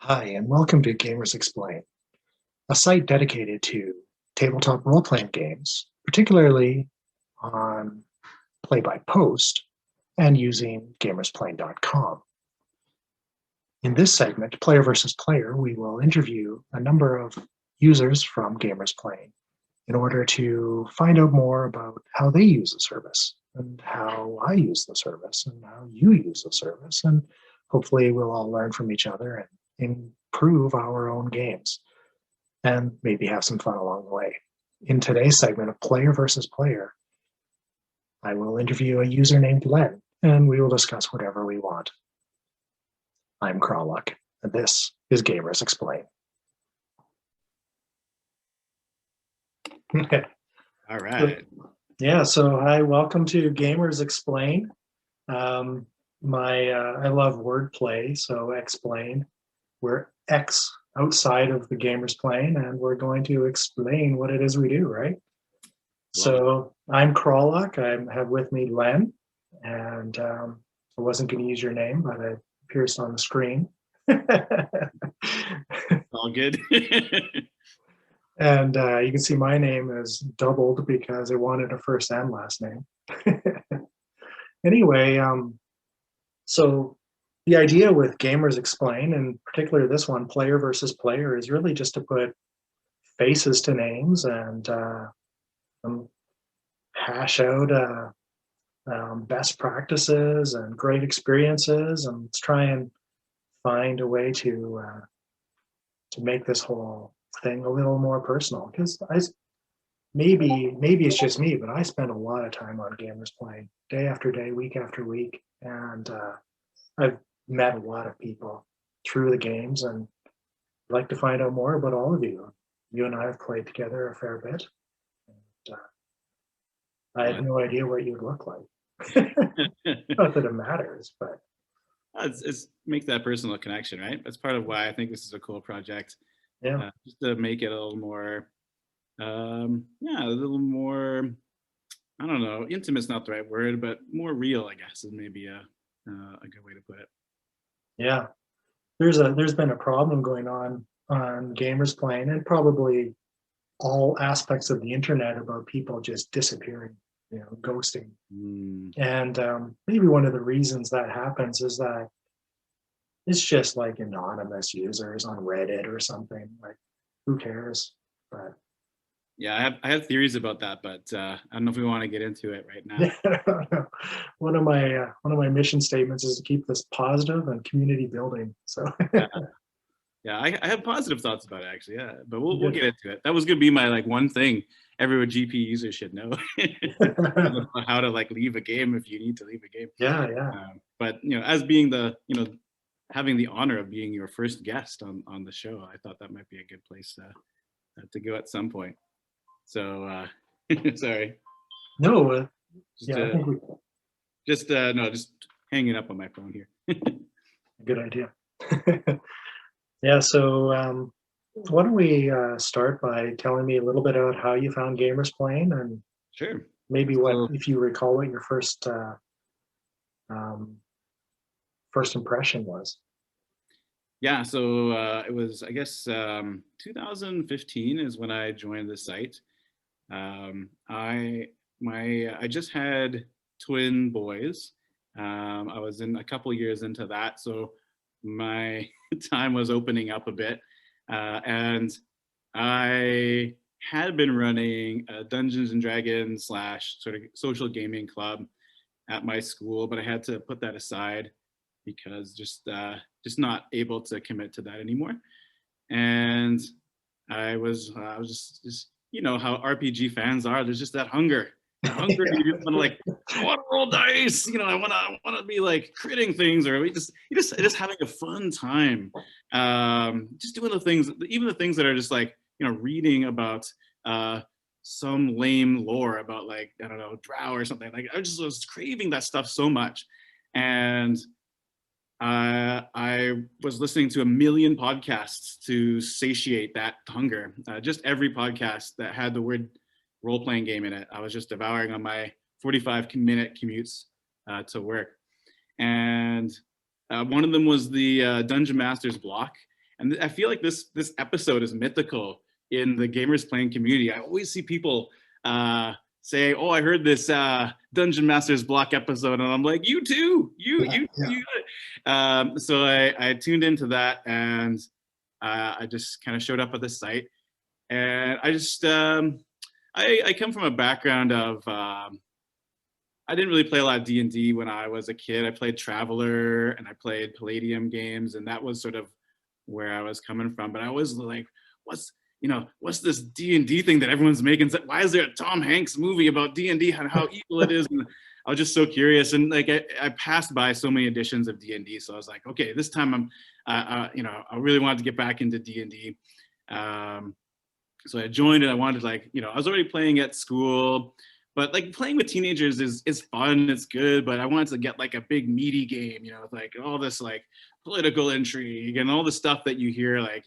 Hi, and welcome to Gamers exPlane, a site dedicated to tabletop role-playing games, particularly on play-by-post and using gamersplane.com. In this segment, Player versus Player, we will interview a number of users from Gamersplane in order to find out more about how they use the service and how I use the service and how you use the service. And hopefully we'll all learn from each other and improve our own games and maybe have some fun along the way. In today's segment of Player versus Player, I will interview a user named Len, and we will discuss whatever we want. I'm Qralloq, and this is Gamers exPlane. All right. So hi, welcome to Gamers exPlane. I love wordplay, so exPlane. We're X outside of the Gamers plane, and we're going to explain what it is we do, right? So I'm Qralloq. I have with me Len, and I wasn't going to use your name, but it appears on the screen. All good. And you can see my name is doubled because I wanted a first and last name. Anyway, so the idea with Gamers exPlane, and particularly this one, Player versus Player, is really just to put faces to names and hash out best practices and great experiences, and let's try and find a way to make this whole thing a little more personal. Because maybe it's just me, but I spend a lot of time on Gamersplane, day after day, week after week, and I've met a lot of people through the games, and I'd like to find out more about all of you. You and I have played together a fair bit, and I had no idea what you'd look like. Not that it matters, but it's make that personal connection, right? That's part of why I think this is a cool project. Yeah, just to make it a little more, a little more. I don't know, intimate's not the right word, but more real, I guess, is maybe a good way to put it. Yeah, there's been a problem going on Gamersplane and probably all aspects of the internet about people just disappearing, ghosting. And maybe one of the reasons that happens is that it's just like anonymous users on Reddit or something. Like, who cares? But yeah, I have theories about that, but I don't know if we want to get into it right now. One of my mission statements is to keep this positive and community building. So yeah, I have positive thoughts about it actually. Yeah, but we'll get into it. That was gonna be my one thing every GP user should know how to leave a game if you need to leave a game. Yeah. But as being the having the honor of being your first guest on the show, I thought that might be a good place to go at some point. So sorry. No. Just hanging up on my phone here. Good idea. Yeah. So why don't we start by telling me a little bit about how you found Gamersplane, and sure, maybe if you recall what your first impression was. Yeah, so it was, I guess, 2015 is when I joined the site. I just had twin boys. I was in a couple years into that, so my time was opening up a bit, and I had been running a Dungeons and Dragons / sort of social gaming club at my school, but I had to put that aside because just not able to commit to that anymore. And I was just how RPG fans are. There's just that hunger. You just want to I want to roll dice. I want to be critting things, or just having a fun time. Just doing the things, even the things that are just reading about some lame lore about I don't know, drow or something. I just was craving that stuff so much, and I was listening to a million podcasts to satiate that hunger. Just every podcast that had the word role-playing game in it, I was just devouring on my 45-minute commutes to work. And one of them was the Dungeon Master's block. And I feel like this episode is mythical in the gamers playing community. I always see people say, "Oh, I heard this Dungeon Masters block episode," and I'm like, "You too, Yeah, you." yeah. So I tuned into that, and I just kind of showed up at the site, and I just I come from a background of I didn't really play a lot of D&D when I was a kid. I played Traveler and I played Palladium games, and that was sort of where I was coming from. But I was like, what's this D&D thing that everyone's making? Why is there a Tom Hanks movie about D&D and how evil it is? And I was just so curious, and like I passed by so many editions of D&D, so I was like, okay, this time I really wanted to get back into D&D. So I joined, and I wanted, like, I was already playing at school, but like playing with teenagers is fun, it's good, but I wanted to get like a big meaty game, with like all this like political intrigue and all the stuff that you hear, like,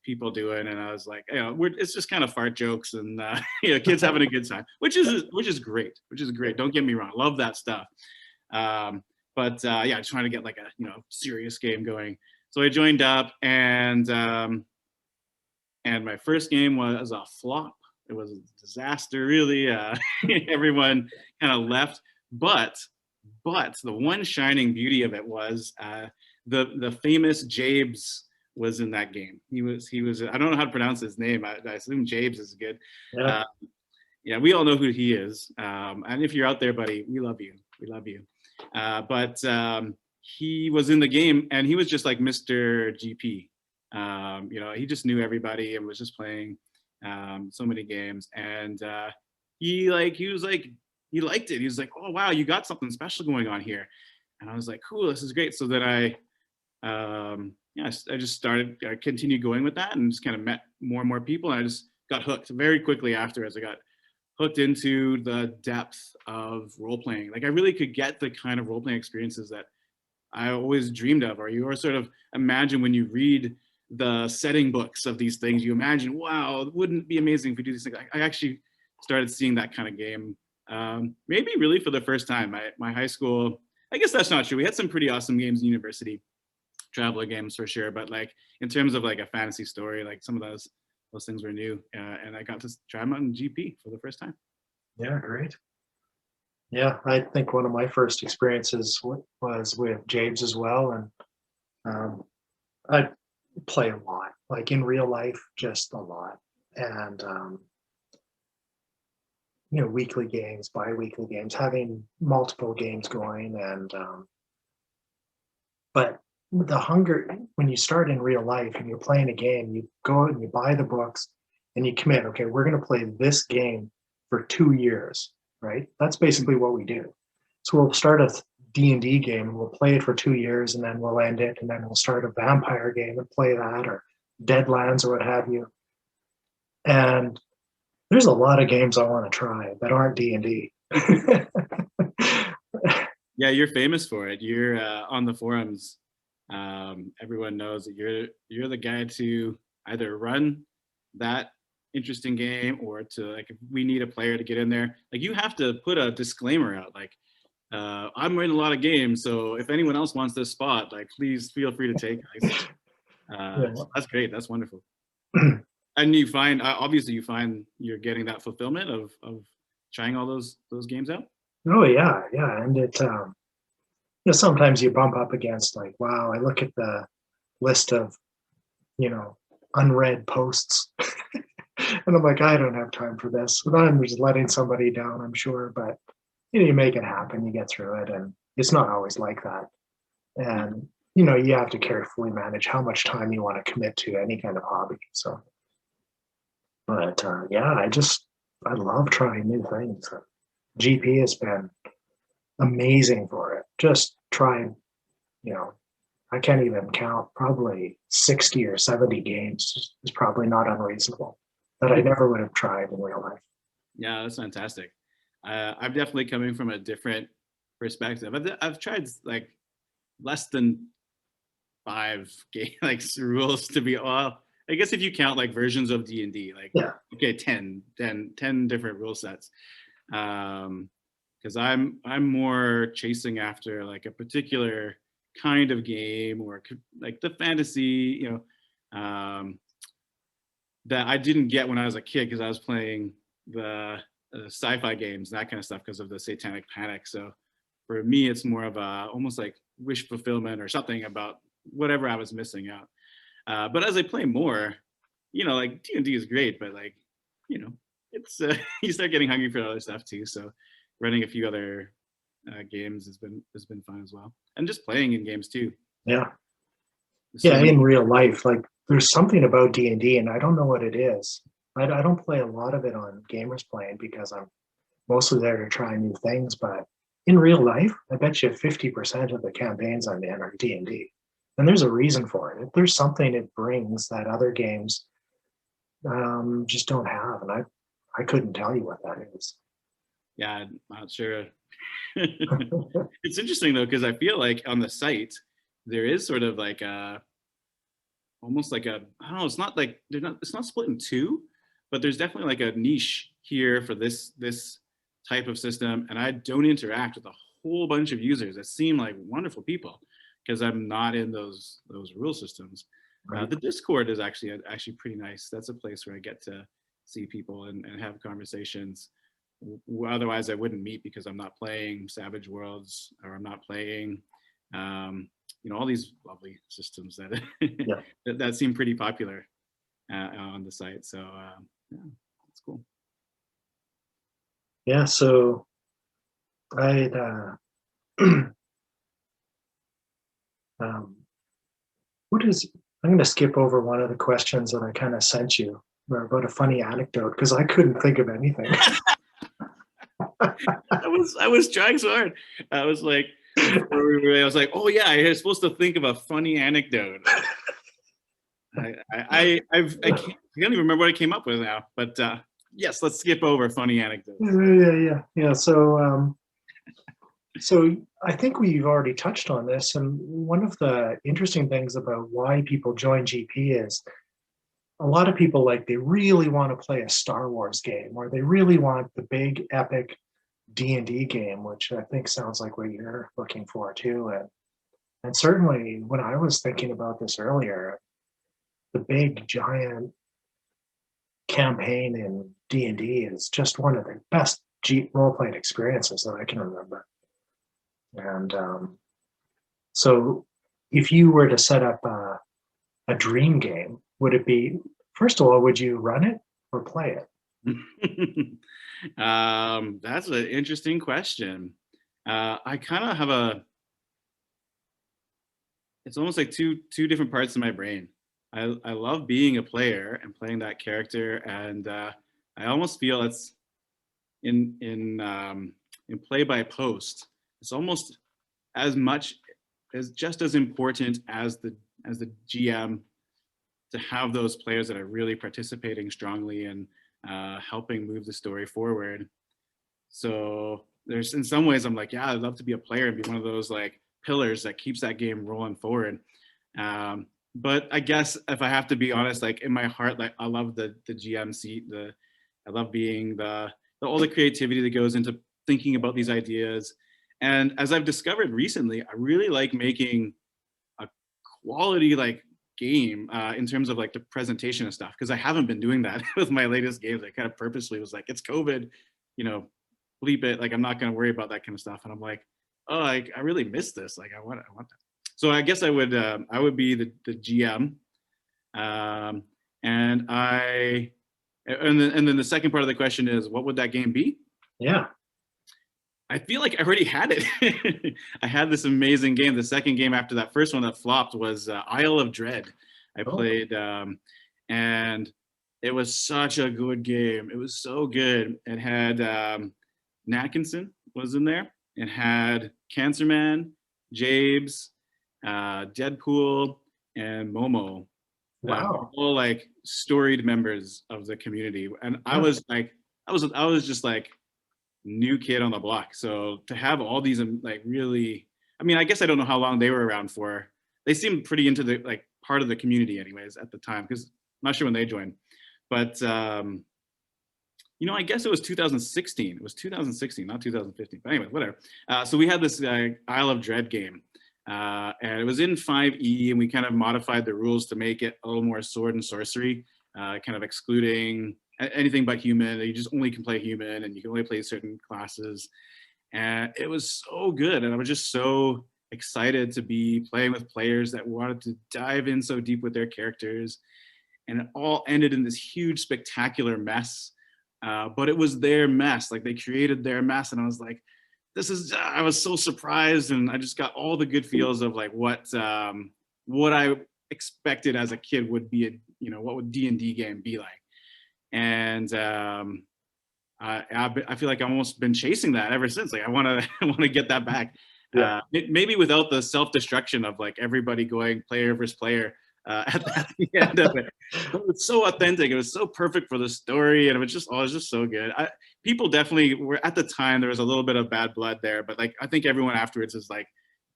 people doing. And I was like, it's just kind of fart jokes and kids having a good time, which is great. Don't get me wrong, love that stuff. But yeah, just trying to get like a serious game going. So I joined up, and my first game was a flop. It was a disaster, really. Everyone kind of left, but the one shining beauty of it was the famous Jabes was in that game. He was. I don't know how to pronounce his name. I assume Jabes is good. Yeah. Yeah, we all know who he is. And if you're out there, buddy, we love you. We love you. But he was in the game, and he was just like Mr. GP. He just knew everybody and was just playing so many games. And he liked it. He was like, "Oh wow, you got something special going on here." And I was like, "Cool, this is great." So then I just I continued going with that, and just kind of met more and more people, and I just got hooked very quickly afterwards. I got hooked into the depth of role playing. Like, I really could get the kind of role playing experiences that I always dreamed of, or you sort of imagine when you read the setting books of these things. You imagine, wow, wouldn't it be amazing if we do these things? I actually started seeing that kind of game, maybe really for the first time. My high school, I guess that's not true. We had some pretty awesome games in university, Traveler games for sure, but like in terms of like a fantasy story, like some of those things were new, and I got to try them out in GP for the first time. Yeah, great. Yeah, I think one of my first experiences was with James as well, and I play a lot, like in real life, just a lot, and weekly games, bi-weekly games, having multiple games going, and but the hunger when you start in real life and you're playing a game, you go out and you buy the books and you commit. Okay, we're going to play this game for 2 years, right? That's basically what we do. So we'll start a D&D game and we'll play it for 2 years, and then we'll end it, and then we'll start a vampire game and play that, or Deadlands or what have you. And there's a lot of games I want to try that aren't D&D. Yeah, you're famous for it. You're on the forums. Everyone knows that you're the guy to either run that interesting game, or to, like, if we need a player to get in there, like, you have to put a disclaimer out, like, I'm in a lot of games, so if anyone else wants this spot, like, please feel free to take it. So that's great. That's wonderful. And you find, obviously, you're getting that fulfillment of trying all those games out. Oh yeah, yeah, and it sometimes you bump up against, like, wow, I look at the list of unread posts, and I'm like, I don't have time for this. And I'm just letting somebody down, I'm sure, but you make it happen, you get through it, and it's not always like that. And you have to carefully manage how much time you want to commit to any kind of hobby. So, but yeah, I love trying new things. GP has been amazing for it. Just trying, I can't even count, probably 60 or 70 games is probably not unreasonable, that I never would have tried in real life. Yeah, that's fantastic. I'm definitely coming from a different perspective. I've tried like less than 5 game like rules to be, well, I guess if you count like versions of D&D, like, Yeah. Okay, 10 different rule sets. Because I'm more chasing after like a particular kind of game, or like the fantasy, you know, that I didn't get when I was a kid because I was playing the sci-fi games, that kind of stuff, because of the satanic panic. So for me, it's more of a almost like wish fulfillment or something about whatever I was missing out. But as I play more, you know, like D&D is great, but like, you know, it's you start getting hungry for other stuff too. So running a few other games has been fun as well, and just playing in games too. Yeah. There's so Yeah, many. in real life, like there's something about D&D, and I don't know what it is. I don't play a lot of it on Gamers Playing because I'm mostly there to try new things. But in real life, I bet you 50% of the campaigns I'm in are D&D, and there's a reason for it. There's something it brings that other games just don't have, and I couldn't tell you what that is. Yeah, I'm not sure. It's interesting though, because I feel like on the site there is sort of like a almost like a, I don't know, it's not like they're not, it's not split in two, but there's definitely like a niche here for this type of system, and I don't interact with a whole bunch of users that seem like wonderful people because I'm not in those rule systems. Right? The Discord is actually pretty nice. That's a place where I get to see people and have conversations. Otherwise, I wouldn't meet because I'm not playing Savage Worlds, or I'm not playing, you know, all these lovely systems that Yeah. that seem pretty popular on the site. So yeah, that's cool. Yeah. So I'd what is I'm going to skip over one of the questions that I kind of sent you about a funny anecdote because I couldn't think of anything. I was trying so hard. I was like, I was like, oh yeah, I was supposed to think of a funny anecdote. I can't even remember what I came up with now. But yes, let's skip over funny anecdotes. Yeah. So I think we've already touched on this, and one of the interesting things about why people join GP is a lot of people like they really want to play a Star Wars game, or they really want the big epic D&D game, which I think sounds like what you're looking for too. And certainly when I was thinking about this earlier, the big giant campaign in D&D is just one of the best role-playing experiences that I can remember. And so if you were to set up a dream game, would it be, first of all, would you run it or play it? That's an interesting question. I kind of have it's almost like two different parts of my brain. I love being a player and playing that character, and I almost feel it's in play by post. It's almost as much as just as important as the GM to have those players that are really participating strongly and helping move the story forward. So there's, in some ways, I'm like, yeah, I'd love to be a player and be one of those like pillars that keeps that game rolling forward. But I guess if I have to be honest, like in my heart, like I love the GM seat. I love being the all the creativity that goes into thinking about these ideas. And as I've discovered recently, I really like making a quality like game in terms of like the presentation and stuff, because I haven't been doing that with my latest games. I kind of purposely was like, it's COVID, you know, bleep it, like I'm not going to worry about that kind of stuff. And I'm like, oh, I really miss this, like I want that. So I guess I would be the GM, and then the second part of the question is, what would that game be? Yeah. I feel like I already had it. I had this amazing game. The second game after that first one that flopped was Isle of Dread. I played, and it was such a good game. It was so good. It had Natkinson was in there. It had Cancerman, Jabes, Deadpool, and Momo. Wow. All like storied members of the community. And I was like, I was just like new kid on the block. So to have all these like really, I mean, I guess I don't know how long they were around for. They seemed pretty into the like part of the community anyways at the time, because I'm not sure when they joined. But you know, I guess it was 2016. It was 2016, not 2015. But anyway, whatever. So we had this Isle of Dread game, and it was in 5e, and we kind of modified the rules to make it a little more sword and sorcery, kind of excluding anything but human. You just only can play human, and you can only play certain classes. And it was so good, and I was just so excited to be playing with players that wanted to dive in so deep with their characters. And it all ended in this huge, spectacular mess. But it was their mess. Like, they created their mess, and I was like, I was so surprised, and I just got all the good feels of like what I expected as a kid would be, what would D&D game be like. And I feel like I've almost been chasing that ever since. Like, I want to I want to get that back. Yeah. Maybe without the self-destruction of like everybody going player versus player at the end of it. But it was so authentic. It was so perfect for the story, and it was just so good. People definitely were, at the time, there was a little bit of bad blood there, but like I think everyone afterwards is like,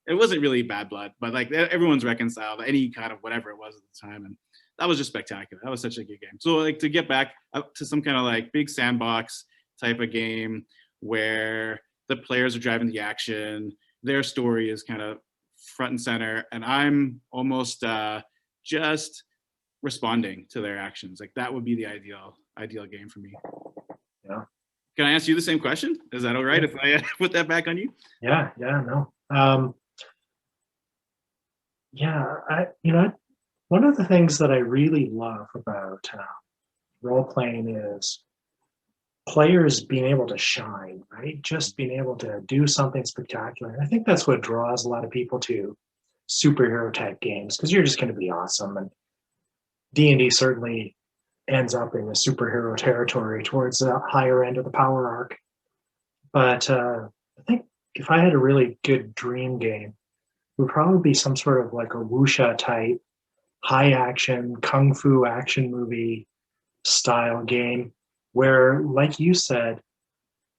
it wasn't really bad blood, but like everyone's reconciled, any kind of whatever it was at the time, and that was just spectacular. That was such a good game. So like to get back up to some kind of like big sandbox type of game where the players are driving the action, their story is kind of front and center, and I'm almost just responding to their actions. Like, that would be the ideal game for me. Yeah. Can I ask you the same question? Is that all right if I put that back on you? Yeah. No. Yeah. One of the things that I really love about role playing is players being able to shine, right? Just being able to do something spectacular. And I think that's what draws a lot of people to superhero type games, because you're just going to be awesome. And D&D certainly ends up in the superhero territory towards the higher end of the power arc. But I think if I had a really good dream game, it would probably be some sort of like a wuxia type, high action, kung fu action movie style game where, like you said,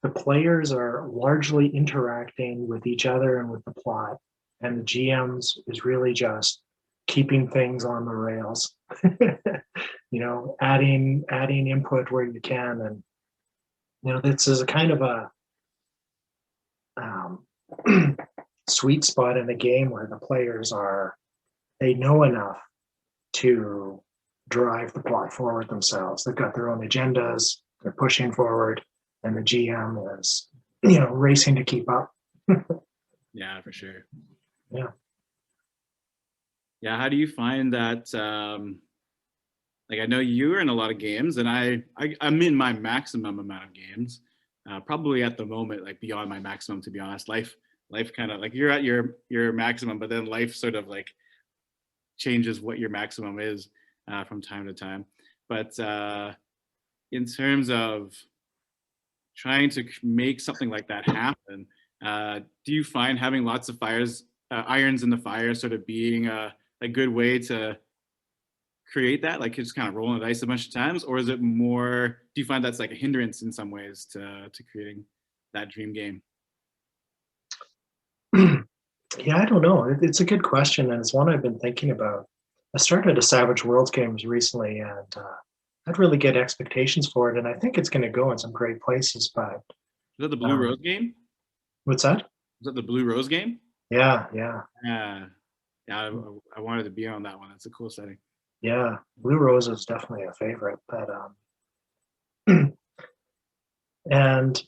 the players are largely interacting with each other and with the plot, and the GMs is really just keeping things on the rails. Adding input where you can, and this is a kind of a sweet spot in the game where the players they know enough to drive the plot forward themselves. They've got their own agendas, they're pushing forward, and the GM is, racing to keep up. Yeah, for sure. Yeah. Yeah, how do you find that? Like, I know you're in a lot of games, and I'm in my maximum amount of games. Probably at the moment, like beyond my maximum, to be honest. Life kind of like, you're at your maximum, but then life sort of like changes what your maximum is from time to time. But in terms of trying to make something like that happen, do you find having lots of irons in the fire sort of being a good way to create that, like just kind of rolling the dice a bunch of times? Or is it more, do you find that's like a hindrance in some ways to creating that dream game? Yeah, I don't know. It's a good question, and it's one I've been thinking about. I started a Savage Worlds games recently, and had really good expectations for it, and I think it's going to go in some great places. But Is that the Blue Rose game? What's that? Is that the Blue Rose game? Yeah. Yeah, I wanted to be on that one. That's a cool setting. Yeah, Blue Rose is definitely a favorite, but and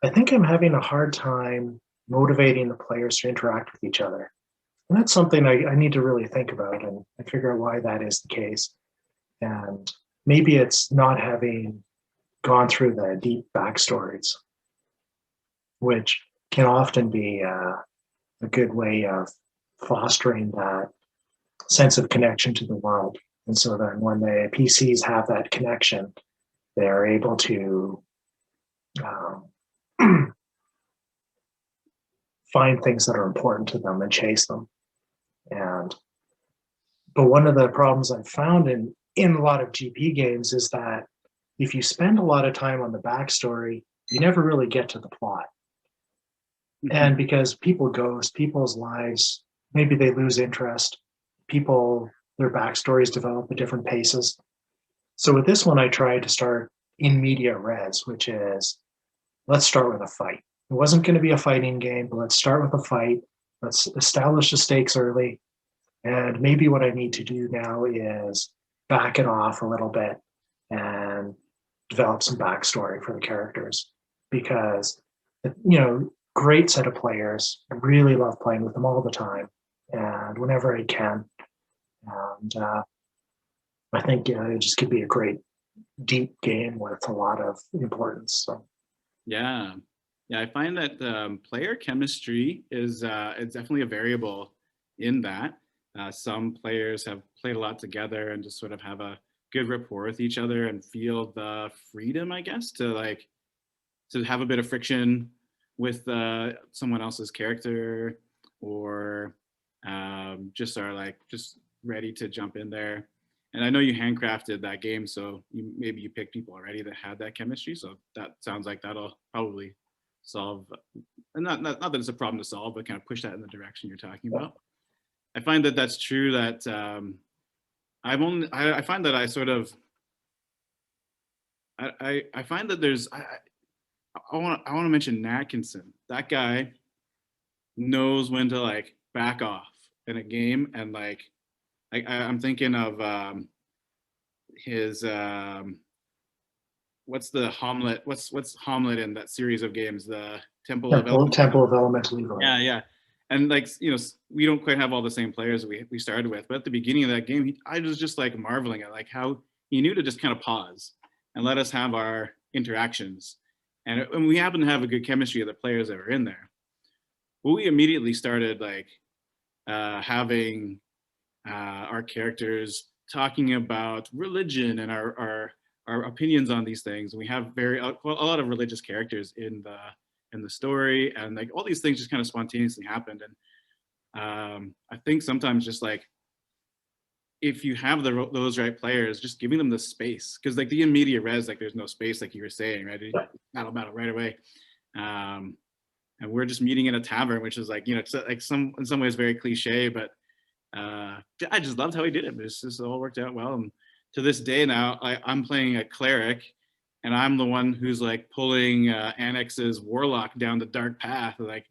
I think I'm having a hard time motivating the players to interact with each other. And that's something I need to really think about and figure out why that is the case. And maybe it's not having gone through the deep backstories, which can often be a good way of fostering that sense of connection to the world. And so then when the PCs have that connection, they're able to find things that are important to them and chase them. But one of the problems I've found in a lot of GP games is that if you spend a lot of time on the backstory, you never really get to the plot. Mm-hmm. And because people ghost, people's lives, maybe they lose interest. Their backstories develop at different paces. So with this one, I tried to start in media res, which is, let's start with a fight. It wasn't going to be a fighting game, but let's start with a fight. let's establish the stakes early. And maybe what I need to do now is back it off a little bit and develop some backstory for the characters because, great set of players. I really love playing with them all the time and whenever I can. And I think it just could be a great deep game with a lot of importance. So Yeah. Yeah, I find that player chemistry is it's definitely a variable in that. Some players have played a lot together and just sort of have a good rapport with each other and feel the freedom, I guess, to have a bit of friction with someone else's character, or just are like just ready to jump in there. And I know you handcrafted that game, so maybe you picked people already that had that chemistry. So that sounds like that'll probably solve, and not that it's a problem to solve, but kind of push that in the direction you're talking about. I find that that's true. That I find that I sort of I find that there's I want to mention Natkinson. That guy knows when to like back off in a game, and like I'm thinking of his what's the Hamlet? What's Hamlet in that series of games? The Temple of Temple of Elemental Evil. Yeah, yeah. And like we don't quite have all the same players we started with, but at the beginning of that game, I was just like marveling at like how he knew to just kind of pause and let us have our interactions, and we happen to have a good chemistry of the players that were in there. But we immediately started like having our characters talking about religion and our opinions on these things. And we have a lot of religious characters in the story, and like all these things just kind of spontaneously happened. And I think sometimes just like if you have those right players, just giving them the space, because like the in media res, like there's no space, like you were saying, right? Battle right away. And we're just meeting in a tavern, which is like, it's like in some ways very cliche, but I just loved how he did it. It's just all worked out well. And to this day now, I'm playing a cleric, and I'm the one who's like pulling Annex's warlock down the dark path, like,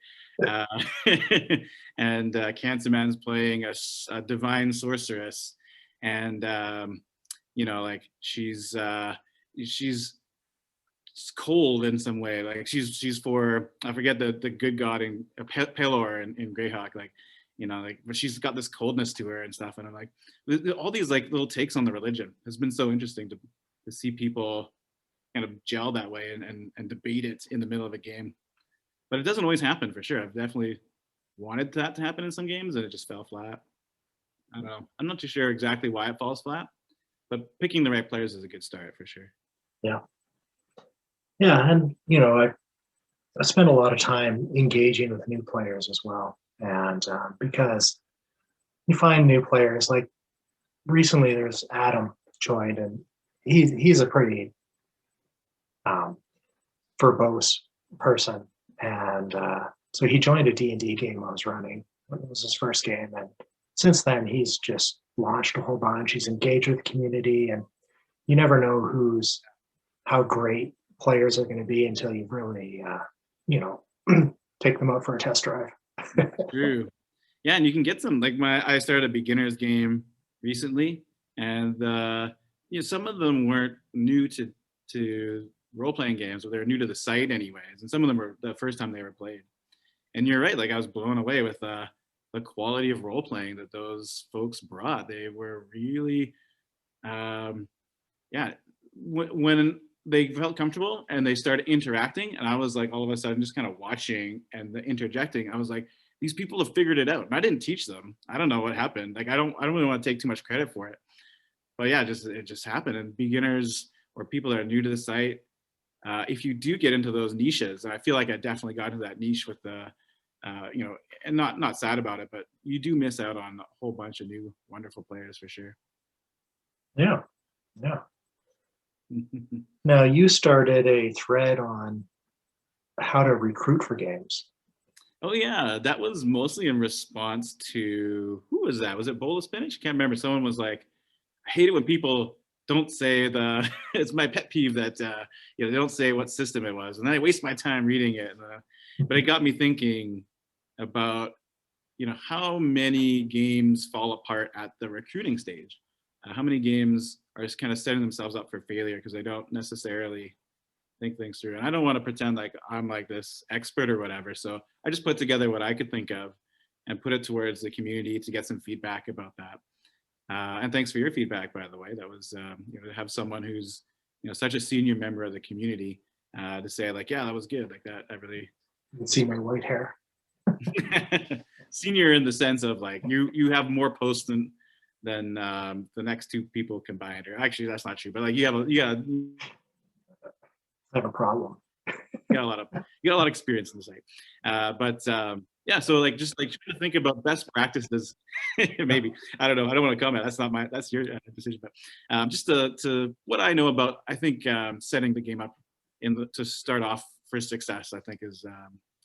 and Cancerman's playing a divine sorceress, and like she's cold in some way, like she's for, I forget the good god in Pelor in Greyhawk, like like, but she's got this coldness to her and stuff. And I'm like, all these like little takes on the religion has been so interesting to see people kind of gel that way and debate it in the middle of a game. But it doesn't always happen, for sure. I've definitely wanted that to happen in some games, and it just fell flat. I don't know. I'm not too sure exactly why it falls flat, but picking the right players is a good start for sure. Yeah. Yeah, and I spent a lot of time engaging with new players as well, and because you find new players, like recently there's Adam joined, and he's a pretty verbose person, and so he joined a D&D game I was running. It was his first game, and since then he's just launched a whole bunch. He's engaged with the community, and you never know how great players are going to be until you really take them out for a test drive. True. Yeah, and you can get some, like I started a beginner's game recently, and some of them weren't new to role-playing games, or they're new to the site anyways, and some of them were the first time they were played. And you're right, like I was blown away with the quality of role-playing that those folks brought. They were really when they felt comfortable and they started interacting, and I was like all of a sudden just kind of watching and interjecting, I was like, these people have figured it out, and I didn't teach them. I don't know what happened. Like I don't really want to take too much credit for it, but yeah, it just happened. And beginners or people that are new to the site, if you do get into those niches, and I feel like I definitely got into that niche with the and not sad about it, but you do miss out on a whole bunch of new wonderful players for sure. Yeah. Now you started a thread on how to recruit for games. Oh yeah, that was mostly in response to, who was that? Was it Bowl of Spinach? I can't remember. Someone was like, I hate it when people don't say the. It's my pet peeve that they don't say what system it was, and then I waste my time reading it. But it got me thinking about how many games fall apart at the recruiting stage? How many games are just kind of setting themselves up for failure because they don't necessarily think things through? And I don't want to pretend like I'm like this expert or whatever. So I just put together what I could think of and put it towards the community to get some feedback about that. And thanks for your feedback, by the way. That was, to have someone who's, such a senior member of the community to say like, yeah, that was good. Like that, I really You can see my white hair. senior in the sense of like you have more posts than the next two people combined. Or actually, that's not true. But like you got I have a problem. a lot of experience in the site. Yeah, so like just like trying to think about best practices. Maybe I don't know. I don't want to comment. That's your decision. But just to what I know about, I think setting the game up to start off for success, I think is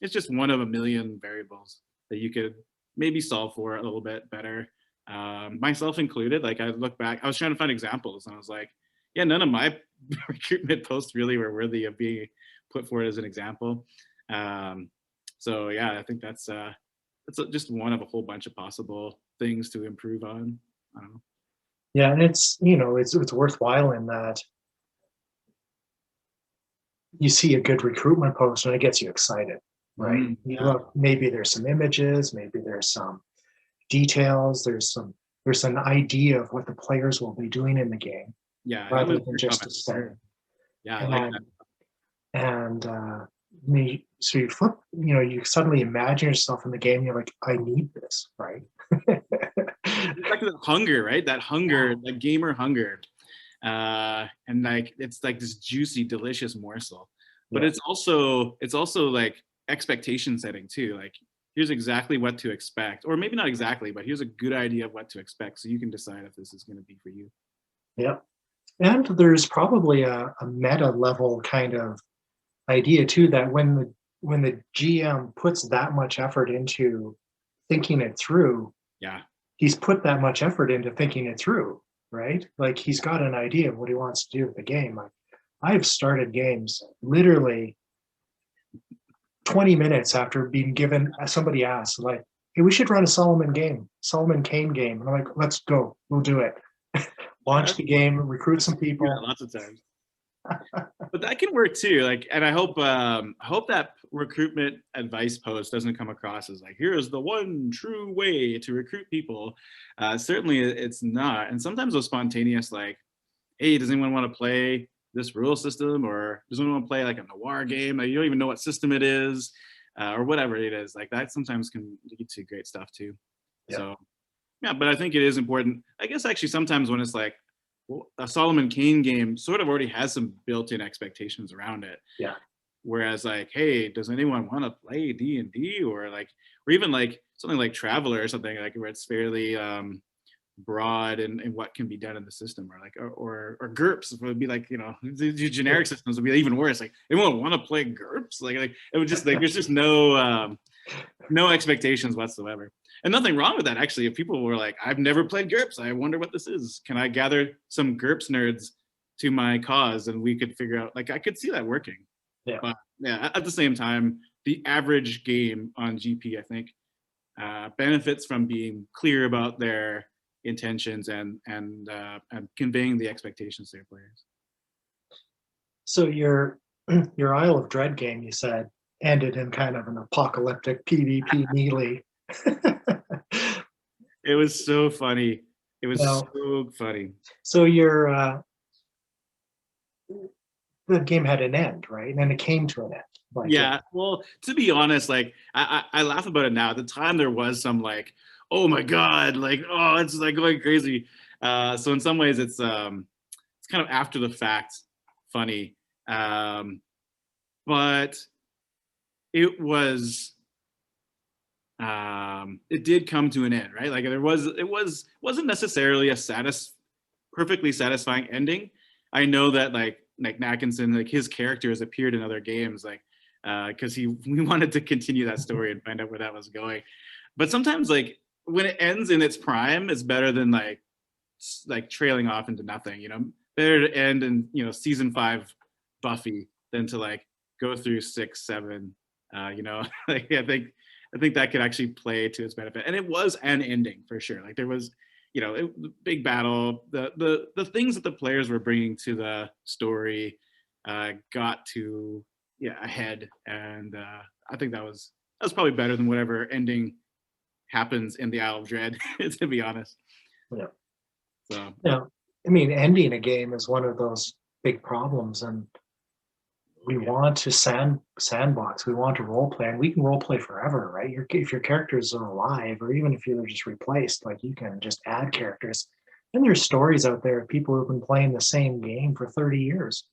it's just one of a million variables that you could maybe solve for a little bit better. Myself included. Like I look back, I was trying to find examples, and I was like, yeah, none of my recruitment posts really were worthy of being put forward as an example. So yeah, I think that's just one of a whole bunch of possible things to improve on. I don't know. Yeah, and it's worthwhile in that you see a good recruitment post and it gets you excited, right? You look, maybe there's some images, maybe there's some details, there's an idea of what the players will be doing in the game, Yeah, rather than just a setting. Yeah, I like that. So you flip, you suddenly imagine yourself in the game. You're like, I need this, right? It's like the hunger, right? That hunger, that gamer hunger, and like it's like this juicy, delicious morsel. But it's also like expectation setting too. Like here's exactly what to expect, or maybe not exactly, but here's a good idea of what to expect, so you can decide if this is going to be for you. Yeah, and there's probably a meta level kind of idea too, that when the GM puts that much effort into thinking it through, yeah, he's put that much effort into thinking it through, right? Like he's got an idea of what he wants to do with the game. Like I've started games literally 20 minutes after being given, somebody asked like, hey, we should run a Solomon Kane game. And I'm like, let's go, we'll do it. Launch the game, recruit some people. Yeah, lots of times. But that can work too. Like, and I hope that recruitment advice post doesn't come across as like, here's the one true way to recruit people. Certainly it's not. And sometimes those spontaneous like, hey, does anyone want to play this rule system, or does anyone want to play like a noir game? Like, you don't even know what system it is, or whatever it is. Like that sometimes can lead to great stuff too. Yeah. So yeah, but I think it is important. I guess actually sometimes when it's like, a Solomon Kane game sort of already has some built-in expectations around it. Yeah. Whereas like, hey, does anyone want to play D&D, or even like something like Traveler or something like where it's fairly broad in what can be done in the system, or GURPS would be like, the generic systems would be even worse. Like, anyone want to play GURPS? Like it would just like there's just no expectations whatsoever. And nothing wrong with that, actually. If people were like, I've never played GURPS, I wonder what this is. Can I gather some GURPS nerds to my cause, and we could figure out, like, I could see that working. Yeah. But yeah, at the same time, the average game on GP, I think, benefits from being clear about their intentions and conveying the expectations to their players. So your Isle of Dread game, you said, ended in kind of an apocalyptic PvP melee. It was so funny. It was so funny. So the game had an end, right? And it came to an end. Like yeah. Well, to be honest, like I laugh about it now. At the time, there was some like, oh my god, like, oh, it's like going crazy. So in some ways, it's kind of after the fact funny, but it was. It did come to an end, right? Like it wasn't necessarily a perfectly satisfying ending. I know that like Knackinson, like his character has appeared in other games, like because we wanted to continue that story and find out where that was going. But sometimes like when it ends in its prime, it's better than like trailing off into nothing. Better to end in season 5 Buffy than to like go through 6, 7. Like I think. I think that could actually play to its benefit. And it was an ending for sure. Like there was, big battle. The things that the players were bringing to the story got to ahead, and I think that was probably better than whatever ending happens in the Isle of Dread, to be honest. Yeah. So Yeah. I mean, ending a game is one of those big problems, and we want to sandbox. We want to role play, and we can role play forever, right? If your characters are alive, or even if you're just replaced, like you can just add characters. And there's stories out there of people who've been playing the same game for 30 years,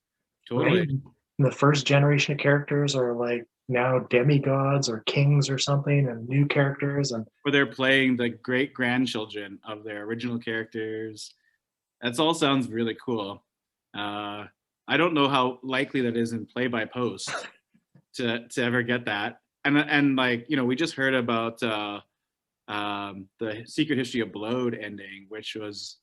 totally. right? And the first generation of characters are like now demigods or kings or something, and new characters, and Or they're playing the great grandchildren of their original characters. That's all sounds really cool. I don't know how likely that is in play by post to ever get that. And like we just heard about the Secret History of Blood ending, which was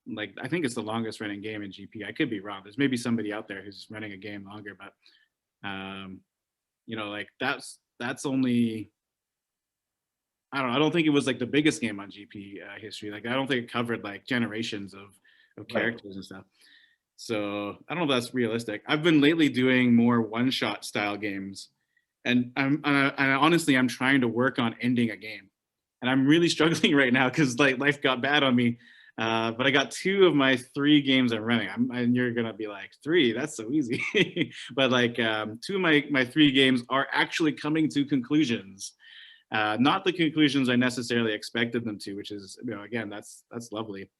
like I think it's the longest running game in GP. I could be wrong. There's maybe somebody out there who's running a game longer, but like that's only. I don't know. I don't think it was like the biggest game on GP history. Like I don't think it covered like generations of characters and stuff. So I don't know if that's realistic. I've been lately doing more one-shot style games, and honestly I'm trying to work on ending a game, and I'm really struggling right now because like life got bad on me. But I got 2 of my 3 games I'm running. And you're gonna be like 3? That's so easy. But like 2 of my 3 games are actually coming to conclusions. Not the conclusions I necessarily expected them to, which is again that's lovely.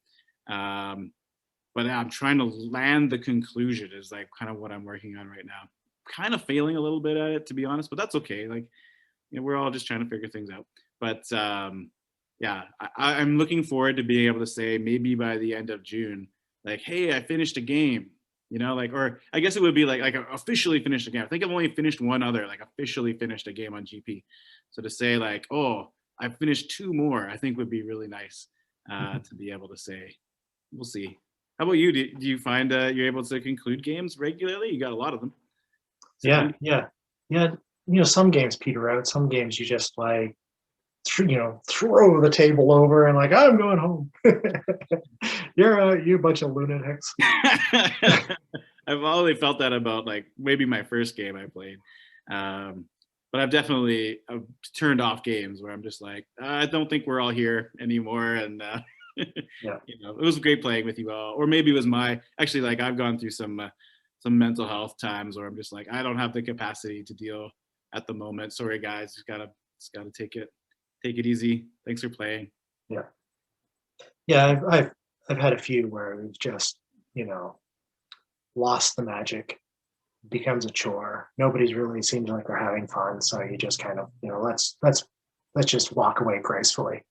But I'm trying to land the conclusion is like kind of what I'm working on right now. Kind of failing a little bit at it, to be honest, but that's okay. Like, we're all just trying to figure things out. But I'm looking forward to being able to say maybe by the end of June, like, hey, I finished a game. Or I guess it would be like officially finished a game. I think I've only finished one other, like officially finished a game on GP. So to say like, oh, I finished 2 more, I think would be really nice to be able to say. We'll see. How about you? Do you find you're able to conclude games regularly? You got a lot of them. yeah. Some games peter out. Some games you just like, throw the table over and like, I'm going home. You a bunch of lunatics. I've always felt that about like maybe my first game I played. But I've definitely turned off games where I'm just like, I don't think we're all here anymore. And Yeah. it was great playing with you all. Or maybe it was actually like I've gone through some mental health times where I'm just like, I don't have the capacity to deal at the moment. Sorry guys, just gotta take it easy. Thanks for playing. Yeah, I've had a few where we've just, lost the magic. It becomes a chore. Nobody's really seems like they're having fun, so you just kind of, let's just walk away gracefully.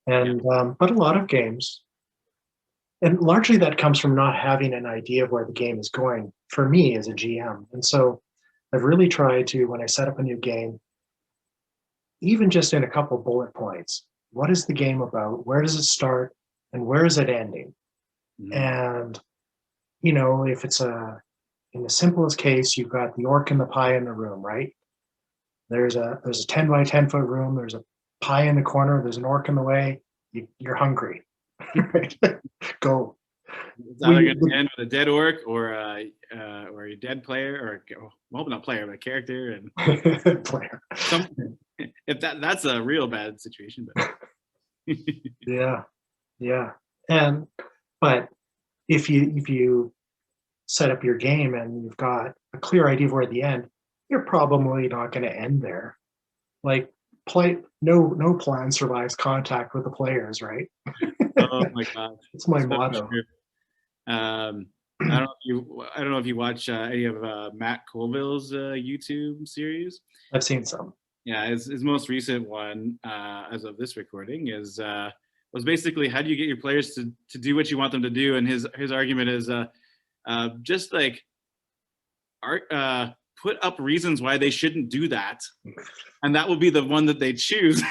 And but a lot of games, and largely that comes from not having an idea of where the game is going for me as a GM. And so I've really tried to, when I set up a new game, even just in a couple bullet points, what is the game about? Where does it start? And where is it ending? And, if it's in the simplest case, you've got the orc and the pie in the room, right? There's a 10 by 10 foot room. There's a pie in the corner. There's an orc in the way. You're hungry. Go. It's either going to end with a dead orc or a dead player, or not player, but character and player. If that's a real bad situation, but yeah. But if you set up your game and you've got a clear idea of where the end, you're probably not going to end there. Like no plan survives contact with the players, right? Oh my god, it's my motto. I don't know if you watch any of Matt Colville's YouTube series. I've seen some. Yeah, his most recent one, as of this recording, was basically how do you get your players to do what you want them to do, and his argument is just like put up reasons why they shouldn't do that, and that will be the one that they choose.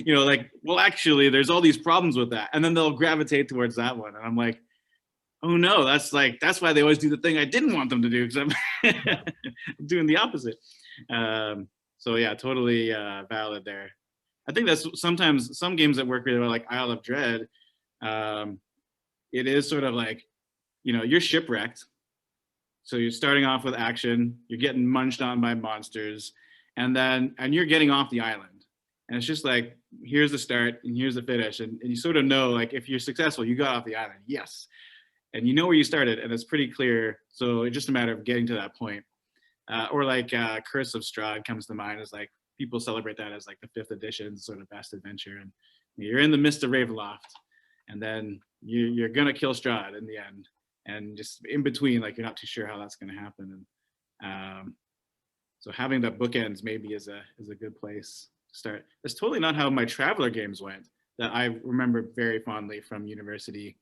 Like, well, actually, there's all these problems with that, and then they'll gravitate towards that one. And I'm like, oh no, that's why they always do the thing I didn't want them to do, because I'm doing the opposite. So yeah, totally valid there. I think that's sometimes some games that work really well, like Isle of Dread. Um, it is sort of like, you're shipwrecked. So you're starting off with action, you're getting munched on by monsters, and you're getting off the island. And it's just like, here's the start and here's the finish. And you sort of know, like, if you're successful, you got off the island. Yes. And you know where you started, and it's pretty clear. So it's just a matter of getting to that point. Or like Curse of Strahd comes to mind as like people celebrate that as like the 5th edition sort of best adventure. And you're in the midst of Ravenloft, and then you're gonna kill Strahd in the end, and just in between, like you're not too sure how that's gonna happen. And so having that bookends maybe is a good place to start. That's totally not how my Traveler games went. That I remember very fondly from university.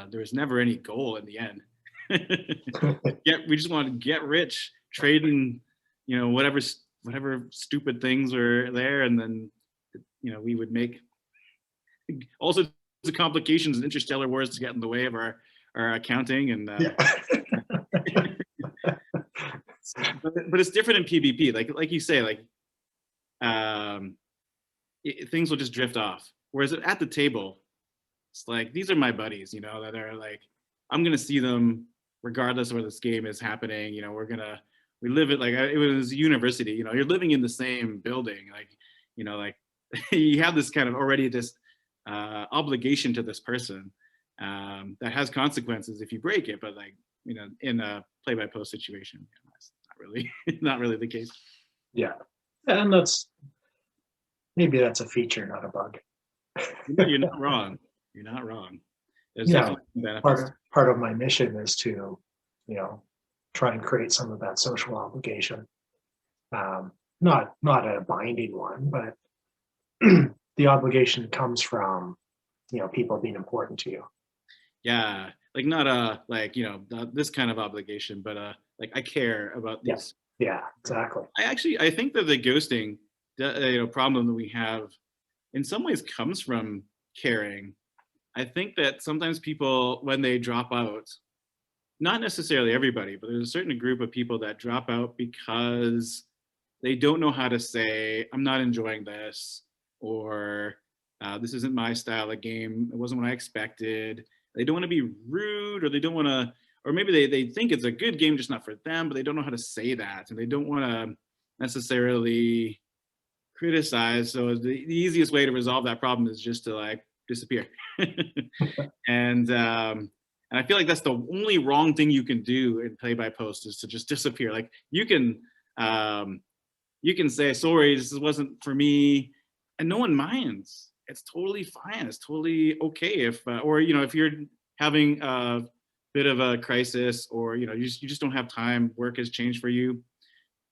There was never any goal in the end. We just wanted to get rich, trading, whatever stupid things were there, and then, we would make all sorts of complications and interstellar wars to get in the way of our accounting, and but it's different in PvP. Like you say, like things will just drift off. Whereas at the table, it's like, these are my buddies, that are like, I'm gonna see them regardless of where this game is happening. We live it like it was university. You're living in the same building, like, like you have this kind of already this obligation to this person that has consequences if you break it. But like, in a play-by-post situation, that's not really the case. Yeah, and maybe that's a feature, not a bug. You're not wrong. You're not wrong. There's Yeah, definitely benefits. part of my mission is to, try and create some of that social obligation. Not a binding one, but the obligation comes from, people being important to you. Yeah, like not this kind of obligation, but like I care about this. Yeah, exactly. I think that the ghosting problem that we have in some ways comes from caring. I think that sometimes people, when they drop out, not necessarily everybody, but there's a certain group of people that drop out because they don't know how to say, I'm not enjoying this, or this isn't my style of game, it wasn't what I expected. They don't want to be rude, or they don't want to, or maybe they think it's a good game, just not for them, but they don't know how to say that, and they don't want to necessarily criticize. So the easiest way to resolve that problem is just to like disappear. And I feel like that's the only wrong thing you can do in play-by-post, is to just disappear. Like you can say, sorry, this wasn't for me, and no one minds. It's totally fine. It's totally okay if if you're having a bit of a crisis, or you just don't have time, work has changed for you.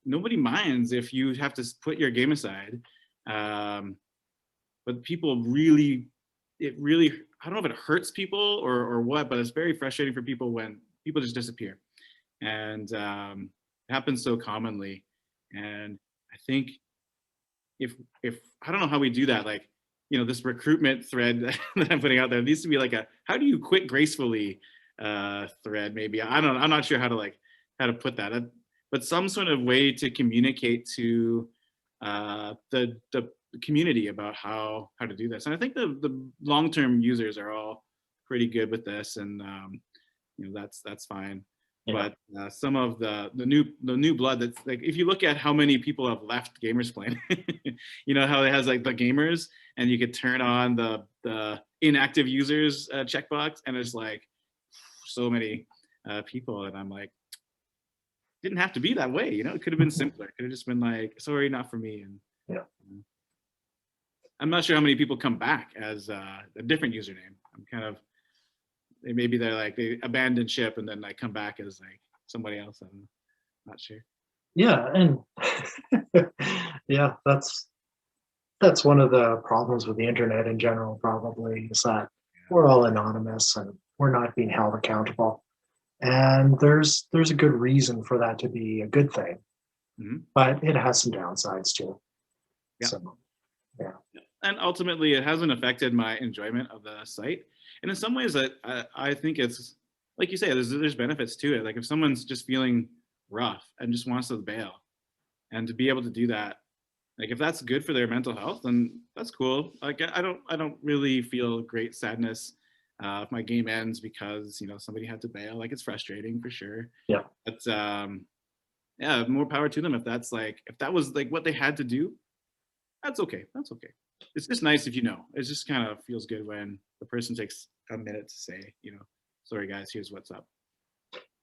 Nobody minds if you have to put your game aside. But people really, I don't know if it hurts people or what, but it's very frustrating for people when people just disappear. And it happens so commonly. And I think if I don't know how we do that, like, this recruitment thread that I'm putting out there needs to be like a, how do you quit gracefully thread, maybe. I'm not sure how to put that, but some sort of way to communicate to the community about how to do this. And I think the long-term users are all pretty good with this, and that's fine. Yeah. But some of the new blood, that's like, if you look at how many people have left Gamersplain, how it has like the gamers, and you could turn on the inactive users checkbox, and it's like so many people, and I'm like, didn't have to be that way. It could have been simpler. It could have just been like, sorry, not for me. And yeah. I'm not sure how many people come back as a different username. I'm kind of, maybe they abandon ship and then like come back as like somebody else. I'm not sure. Yeah, and yeah, that's one of the problems with the internet in general, probably, is that we're all anonymous and we're not being held accountable. And there's a good reason for that to be a good thing, but it has some downsides too. Yeah. So, yeah. And ultimately, it hasn't affected my enjoyment of the site. And in some ways, I think it's, like you say, there's benefits to it. Like if someone's just feeling rough and just wants to bail, And to be able to do that, like if that's good for their mental health, then that's cool. Like I don't really feel great sadness if my game ends because somebody had to bail. Like it's frustrating for sure. Yeah. But yeah, more power to them. If that was like what they had to do, that's okay. That's okay. It's just nice if It just kind of feels good when the person takes a minute to say, sorry guys, here's what's up.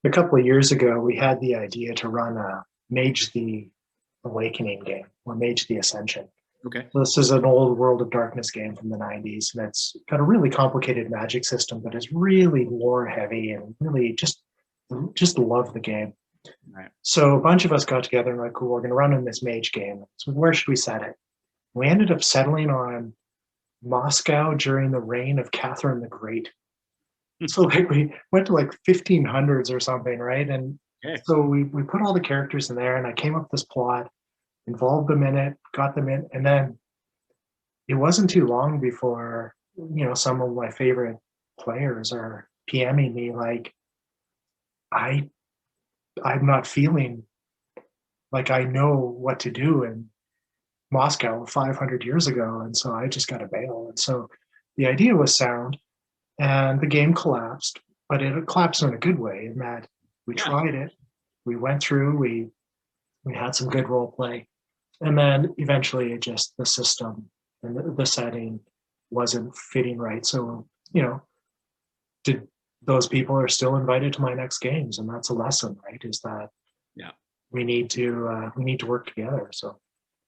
A couple of years ago, we had the idea to run a Mage the Awakening game, or Mage the Ascension. Okay. This is an old World of Darkness game from the 90s, and it's got a really complicated magic system, but it's really lore heavy and really just love the game. Right. So a bunch of us got together and like, cool, we're going to run in this Mage game. So where should we set it? We ended up settling on Moscow during the reign of Catherine the Great. So like we went to like 1500s or something, right? And Okay. so we put all the characters in there, and I came up with this plot, involved them in it, got them in, and then it wasn't too long before some of my favorite players are PMing me like, I'm not feeling like I know what to do in Moscow 500 years ago, and so I just got to bail. And so the idea was sound, and the game collapsed, but it collapsed in a good way in that we tried it, we went through, we had some good role play, and then eventually the system and the setting wasn't fitting right. So did those people are still invited to my next games, and that's a lesson, right? Is that we need to work together. So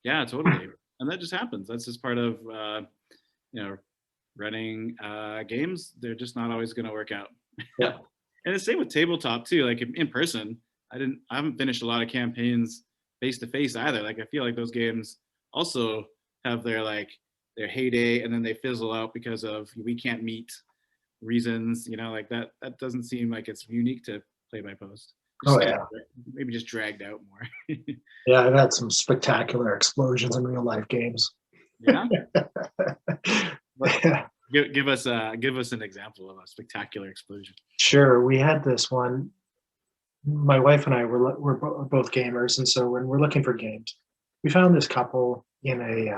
yeah, totally. And that just happens. That's just part of running games. They're just not always going to work out. Yeah. And the same with tabletop too. Like in person, I haven't finished a lot of campaigns face to face either. Like I feel like those games also have their heyday, and then they fizzle out because of we can't meet reasons. Like that doesn't seem like it's unique to play by post. Oh yeah. Maybe just dragged out more. Yeah, I've had some spectacular explosions in real life games. Yeah. Yeah. Give us an example of a spectacular explosion. Sure. We had this one. My wife and I were both gamers, and so when we're looking for games, we found this couple in a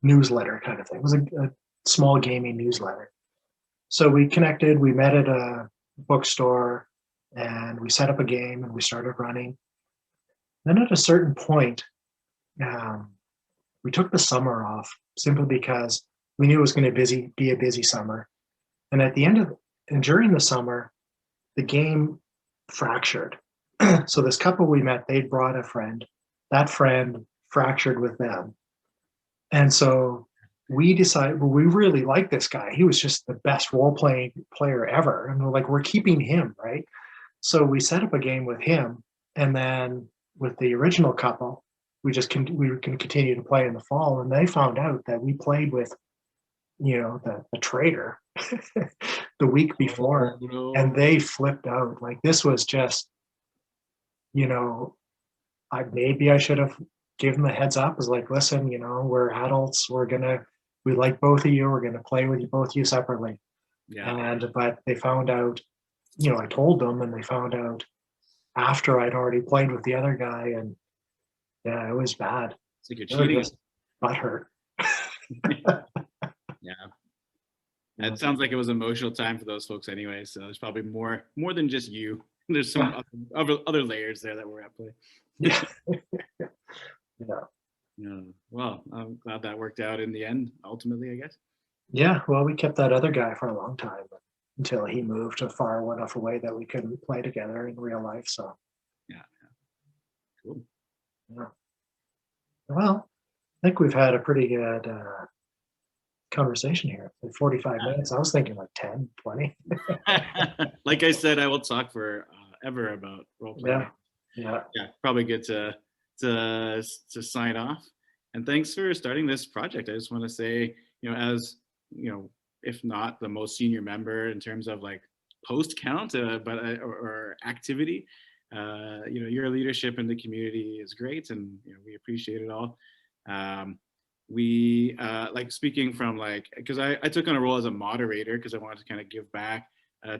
newsletter kind of thing. It was a small gaming newsletter. So we connected. We met at a bookstore, and we set up a game, and we started running. Then at a certain point, we took the summer off simply because we knew it was going to be a busy summer. And at the end of and during the summer, the game fractured. So this couple we met, they'd brought a friend. That friend fractured with them. And so we decided, well, we really like this guy. He was just the best role-playing player ever. And we're like, we're keeping him, right? So we set up a game with him. And then with the original couple, we can continue to play in the fall. And they found out that we played with, the traitor the week before. Oh, no. And they flipped out. Like this was just, maybe I should have given them a heads up. Is like, listen, we're adults. We like both of you. We're gonna play with both of you separately. Yeah. But they found out, I told them, and they found out after I'd already played with the other guy, and yeah, it was bad. It's like you're cheating. Butt hurt. Yeah. It sounds like it was an emotional time for those folks anyway. So there's probably more than just you. There's some other layers there that were at play. Yeah. Yeah. Well, I'm glad that worked out in the end, ultimately, I guess. Yeah. Well, we kept that other guy for a long time until he moved far enough away that we couldn't play together in real life. So yeah. Cool. Yeah. Well, I think we've had a pretty good conversation here. Like 45 minutes. I was thinking like 10, 20. Like I said, I will talk for ever about role playing. Yeah. Probably good to sign off. And thanks for starting this project. I just want to say, as if not the most senior member in terms of like post count, or activity, your leadership in the community is great, and we appreciate it all. We like speaking from because I took on a role as a moderator because I wanted to kind of give back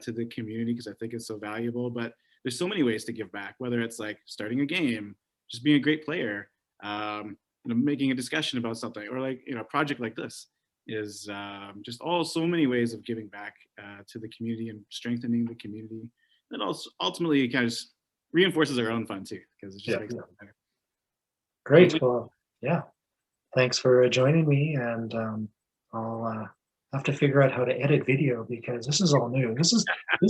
to the community because I think it's so valuable. But there's so many ways to give back, whether it's like starting a game, just being a great player, making a discussion about something, or like, a project like this is just all so many ways of giving back to the community and strengthening the community. That also ultimately kind of reinforces our own fun too, because it just makes it better. Great. Well, yeah. Thanks for joining me, and I'll have to figure out how to edit video because this is all new. This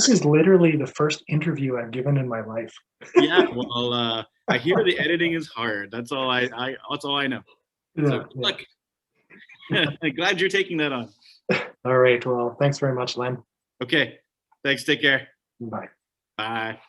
is literally the first interview I've given in my life. Yeah, well, I hear the editing is hard. That's all that's all I know. So look, I'm glad you're taking that on. All right. Well, thanks very much, Len. Okay. Thanks. Take care. Bye. Bye.